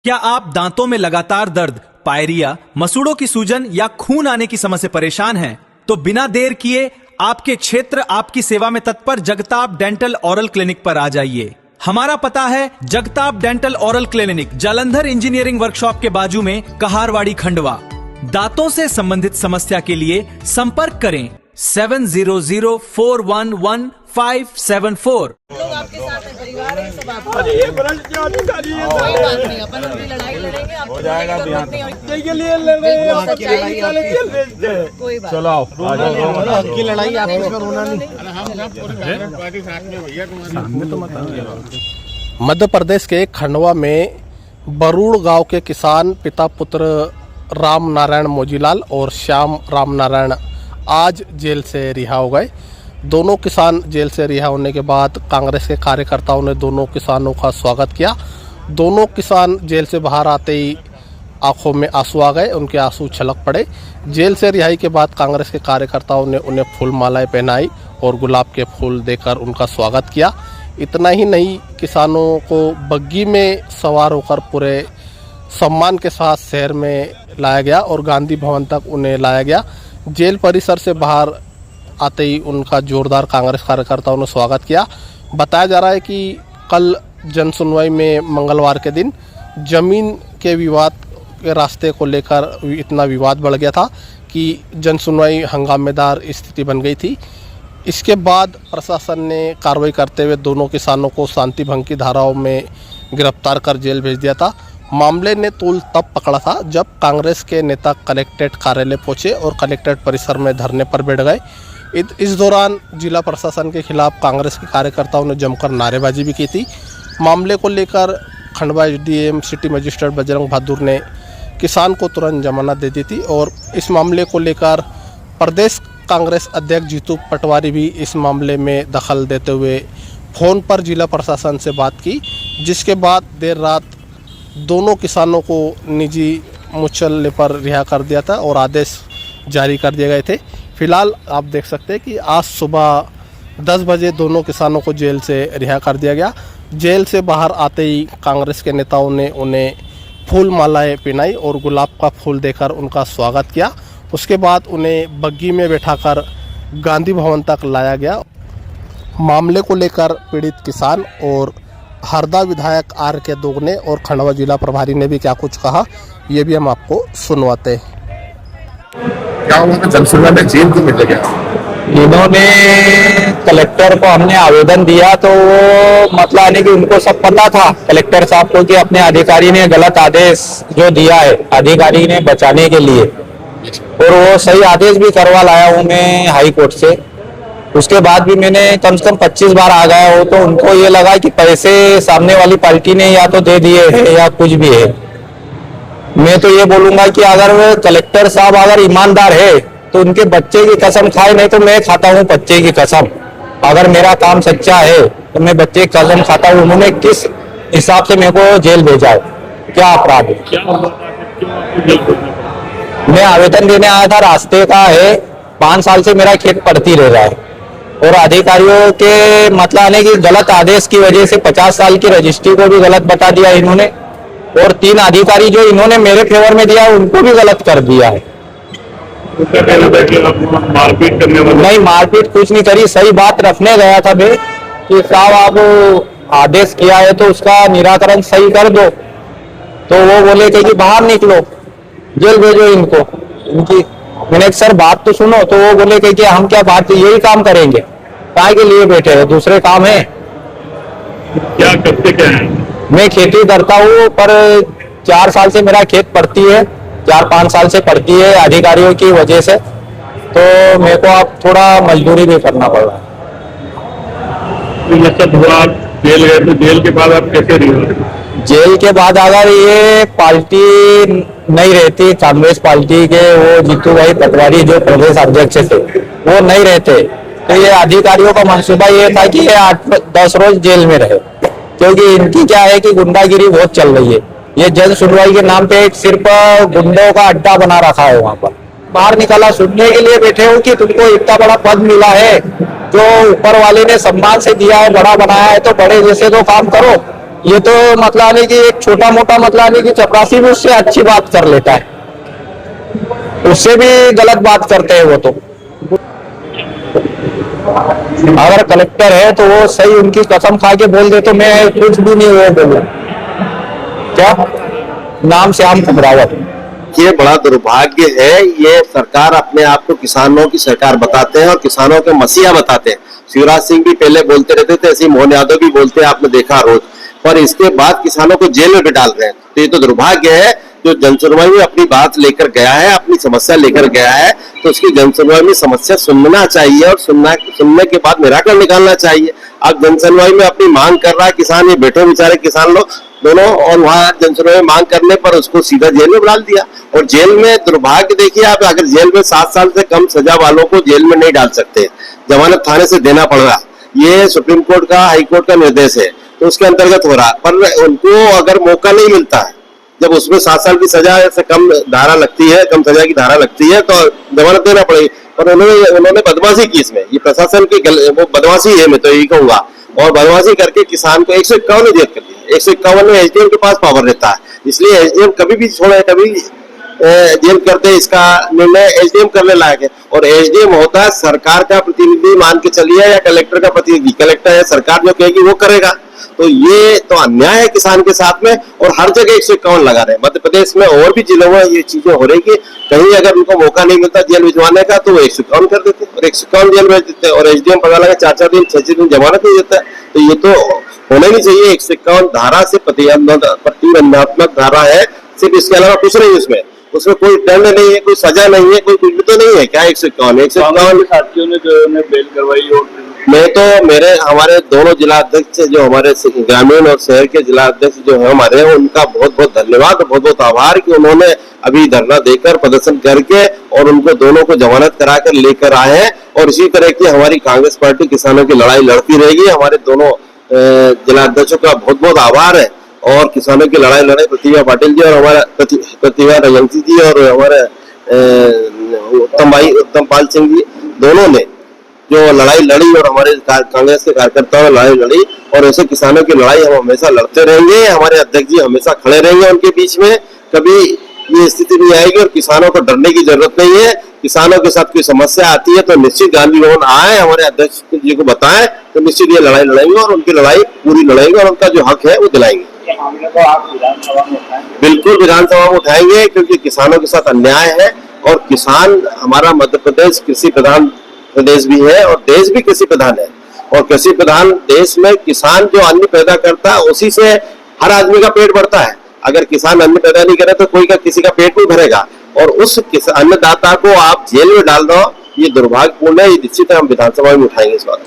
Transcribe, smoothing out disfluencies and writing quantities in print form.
क्या आप दांतों में लगातार दर्द, पायरिया, मसूड़ों की सूजन या खून आने की समस्या से परेशान हैं? तो बिना देर किए आपके क्षेत्र आपकी सेवा में तत्पर जगताप डेंटल ओरल क्लिनिक पर आ जाइए। हमारा पता है Jagtap dental oral clinic, Jalandhar engineering workshop के बाजू में, कहारवाड़ी, खंडवा। दांतों से संबंधित समस्या के लिए संपर्क करें 7004111574। लोग आपके साथ हैं, परिवार है, सब आपके साथ हैं। कोई बात नहीं, अपन उनकी लड़ाई लड़ेंगे, आपको हो जाएगा लड़ने की अभियान। जरूरत नहीं है। के लिए लड़े सच्चाई कोई बात चलो आओ की लड़ाई आपस में रोना नहीं। मध्य प्रदेश के खंडवा में बरूड़ गांव के किसान पिता पुत्र राम नारायण मोजीलाल और श्याम राम नारायण आज जेल से रिहा हो गए। दोनों किसान जेल से रिहा होने के बाद कांग्रेस के कार्यकर्ताओं ने दोनों किसानों का स्वागत किया। दोनों किसान जेल से बाहर आते ही आंखों में आंसू आ गए, उनके आंसू छलक पड़े। जेल से रिहाई के बाद कांग्रेस के कार्यकर्ताओं ने उन्हें फूल मालाएं पहनाई और गुलाब के फूल देकर उनका स्वागत किया। इतना ही नहीं, किसानों को बग्गी में सवार होकर पूरे सम्मान के साथ शहर में लाया गया और गांधी भवन तक उन्हें लाया गया। जेल परिसर से बाहर आते ही उनका जोरदार कांग्रेस कार्यकर्ताओं ने स्वागत किया। बताया जा रहा है कि कल जनसुनवाई में मंगलवार के दिन जमीन के विवाद के रास्ते को लेकर इतना विवाद बढ़ गया था कि जनसुनवाई हंगामेदार स्थिति बन गई थी। इसके बाद प्रशासन ने कार्रवाई करते हुए दोनों किसानों को शांति भंग की धाराओं में गिरफ्तार कर जेल भेज दिया था। मामले ने तूल तब पकड़ा था जब कांग्रेस के नेता कलेक्ट्रेट कार्यालय पहुंचे और कलेक्ट्रेट परिसर में धरने पर बैठ गए। इस दौरान जिला प्रशासन के खिलाफ कांग्रेस के कार्यकर्ताओं ने जमकर नारेबाजी भी की थी। मामले को लेकर Khandwa SDM city magistrate Bajrang Bahadur ने किसान को तुरंत जमानत दे दी थी और इस मामले को लेकर प्रदेश कांग्रेस अध्यक्ष जीतू पटवारी भी इस मामले में दखल देते हुए फ़ोन पर जिला प्रशासन से बात की, जिसके बाद देर रात दोनों किसानों को निजी मुचल्ले पर रिहा कर दिया था और आदेश जारी कर दिए गए थे। फिलहाल आप देख सकते हैं कि आज सुबह 10 बजे दोनों किसानों को जेल से रिहा कर दिया गया। जेल से बाहर आते ही कांग्रेस के नेताओं ने उन्हें फूल मालाएं पहनाई और गुलाब का फूल देकर उनका स्वागत किया। उसके बाद उन्हें बग्गी में बैठाकर गांधी भवन तक लाया गया। मामले को लेकर पीड़ित किसान और हरदा विधायक आर के दोगने और खंडवा जिला प्रभारी ने भी क्या कुछ कहा, ये भी हम आपको सुनवाते हैं। क्या उन्होंने जनसुनवाई में जेल क्यों मिल गया? इन्होंने कलेक्टर को हमने आवेदन दिया तो वो मतलब यानी कि उनको सब पता था कलेक्टर साहब को कि अपने अधिकारी ने गलत आदेश जो दिया है अधिकारी ने बचाने के लिए, और वो सही आदेश भी करवा लाया हूँ मैं हाई कोर्ट से। उसके बाद भी मैंने कम से कम 25 बार आ गया हो तो उनको ये लगा कि पैसे सामने वाली पार्टी ने या तो दे दिए हैं या कुछ भी है। मैं तो ये बोलूंगा कि अगर कलेक्टर साहब अगर ईमानदार है तो उनके बच्चे की कसम खाए, नहीं तो मैं खाता हूँ बच्चे की कसम। अगर मेरा काम सच्चा है तो मैं बच्चे की कसम खाता हूँ। उन्होंने किस हिसाब से मेरे को जेल भेजा है, क्या अपराध है? मैं आवेदन देने आया था, रास्ते का है, 5 साल से मेरा खेत पड़ती रह रहा है और अधिकारियों के मतलब आने की गलत आदेश की वजह से 50 साल की रजिस्ट्री को भी गलत बता दिया इन्होंने, और 3 अधिकारी जो इन्होंने मेरे फेवर में दिया उनको भी गलत कर दिया है। मारपीट करने वाले नहीं, मारपीट कुछ नहीं करी, सही बात रखने गया था मैं कि साहब आप आदेश किया है तो उसका निराकरण सही कर दो, तो वो बोले कि बाहर निकलो, जेल भेजो इनको। इनकी मैंने एक सर बात तो सुनो, तो वो बोले कि हम क्या बात यही काम करेंगे, काय के लिए बैठे हैं, दूसरे काम है? क्या करते क्या है? मैं खेती करता हूँ पर 4 साल से मेरा खेत पड़ती है, 4-5 साल से पड़ती है अधिकारियों की वजह से, तो मेरे को अब थोड़ा मजदूरी भी करना पड़ रहा है। जेल गए तो जेल के बाद आप कैसे रहे? जेल के बाद अगर ये पार्टी नहीं रहती, कांग्रेस पार्टी के वो जीतू भाई पटवारी जो प्रदेश अध्यक्ष थे वो नहीं रहते, तो ये अधिकारियों का मंसूबा ये था कि ये 8-10 रोज जेल में रहे, क्योंकि इनकी क्या है कि गुंडागिरी बहुत चल रही है। ये जन सुनवाई के नाम पे एक सिर्फ गुंडों का अड्डा बना रखा है। वहाँ पर बाहर निकाला, सुनने के लिए बैठे हो कि तुमको इतना बड़ा पद मिला है जो ऊपर वाले ने सम्मान से दिया है, बड़ा बनाया है, तो बड़े जैसे तो काम करो, ये तो मतलब नहीं कि एक छोटा मोटा मतलब नहीं कि चपरासी भी उससे अच्छी बात कर लेता है, उससे भी गलत बात करते हैं वो तो। अगर कलेक्टर है तो वो सही उनकी कसम खा के बोल दे तो मैं कुछ भी नहीं वो बोलूं। क्या नाम श्याम कुमरावत। ये बड़ा दुर्भाग्य है, ये सरकार अपने आप को किसानों की सरकार बताते हैं और किसानों के मसीहा बताते हैं। शिवराज सिंह भी पहले बोलते रहते थे, ऐसे मोहन यादव भी बोलते हैं, आपने देखा रोज, पर इसके बाद किसानों को जेल में भी डाल रहे हैं। तो ये तो दुर्भाग्य है। जो जनसुनवाई में अपनी बात लेकर गया है, अपनी समस्या लेकर गया है, तो उसकी जनसुनवाई में समस्या सुनना चाहिए और सुनने के बाद निराकरण निकालना चाहिए। अब जनसुनवाई में अपनी मांग कर रहा है किसान, ये बैठे बेचारे किसान लोग दोनों, और वहां जनसुनवाई में मांग करने पर उसको सीधा जेल में डाल दिया। और जेल में दुर्भाग्य देखिए आप, अगर जेल में 7 साल से कम सजा वालों को जेल में नहीं डाल सकते, जमानत थाने से देना पड़ रहा, ये सुप्रीम कोर्ट का, हाई कोर्ट का निर्देश है, तो उसके अंतर्गत हो रहा। पर उनको अगर मौका नहीं मिलता है, जब उसमें 7 साल की सजा से कम धारा लगती है, कम सजा की धारा लगती है, तो जमानत देना पड़ेगी। पर उन्होंने बदमाशी की इसमें, ये प्रशासन की वो बदमाशी है, मैं तो यही कहूंगा। और बदमाशी करके किसान को 151 जेल कर दिया। 151 में एसडीएम के पास पावर रहता है, इसलिए एसडीएम कभी भी छोड़े, कभी जेल करते, इसका निर्णय एसडीएम करने लायक है। और एसडीएम होता है सरकार का प्रतिनिधि मान के चलिए, या कलेक्टर का प्रतिनिधि। कलेक्टर है, सरकार जो कहेगी वो करेगा। तो ये तो अन्याय है किसान के साथ में, और हर जगह 151 लगा रहे हैं। मध्य प्रदेश में और भी जिलों में ये चीजें हो रही कि कहीं अगर उनको मौका नहीं मिलता जेल भिजवाने का, तो वो 151 कर देते और 151 जेल भेज देते हैं। और एसडीएम पता लगा 4-4 दिन 6-6 दिन जमानत नहीं देता है। तो ये तो होना नहीं चाहिए। 151 धारा से प्रतिबंधात्मक धारा है, सिर्फ इसके अलावा कुछ नहीं। उसमें कोई दंड नहीं है, कोई सजा नहीं है, कोई कुछ भी तो नहीं है। क्या 151 साथियों ने जो बेल करवाई, और मैं तो हमारे दोनों जिला अध्यक्ष जो हमारे ग्रामीण और शहर के जिला अध्यक्ष जो है हमारे, उनका बहुत बहुत धन्यवाद, बहुत बहुत आभार कि उन्होंने अभी धरना देकर, प्रदर्शन करके, और उनको दोनों को जमानत कराकर लेकर आए हैं। और इसी तरह की हमारी कांग्रेस पार्टी किसानों की लड़ाई लड़ती रहेगी। हमारे दोनों जिला अध्यक्षों का बहुत बहुत आभार है। और किसानों की लड़ाई लड़े प्रतिभा पाटिल जी और हमारा प्रतिभा रजंती जी और हमारे उत्तम पाल सिंह जी, दोनों ने जो लड़ाई लड़ी और हमारे कांग्रेस के कार्यकर्ताओं ने लड़ाई लड़ी, और ऐसे किसानों की लड़ाई हम हमेशा लड़ते रहेंगे। हमारे अध्यक्ष जी हमेशा खड़े रहेंगे उनके बीच में, कभी ये स्थिति नहीं आएगी। और किसानों को डरने की जरूरत नहीं है। किसानों के साथ कोई समस्या आती है तो निश्चित गांधी भवन आए, हमारे अध्यक्ष जी को बताएं, तो निश्चित ये लड़ाई लड़ेंगे और उनकी लड़ाई पूरी लड़ेंगे और उनका जो हक है वो दिलाएंगे। तो आप विधानसभा में उठाएंगे? बिल्कुल विधानसभा में उठाएंगे, क्योंकि किसानों के साथ अन्याय है। और किसान, हमारा मध्य प्रदेश कृषि प्रधान प्रदेश भी है और देश भी कृषि प्रधान है। और कृषि प्रधान देश में किसान जो अन्न पैदा करता है, उसी से हर आदमी का पेट भरता है। अगर किसान अन्न पैदा नहीं करे तो किसी का पेट नहीं भरेगा। और उस अन्नदाता को आप जेल में डाल दो, ये दुर्भाग्यपूर्ण है। ये निश्चित हम विधानसभा में उठाएंगे इस बात।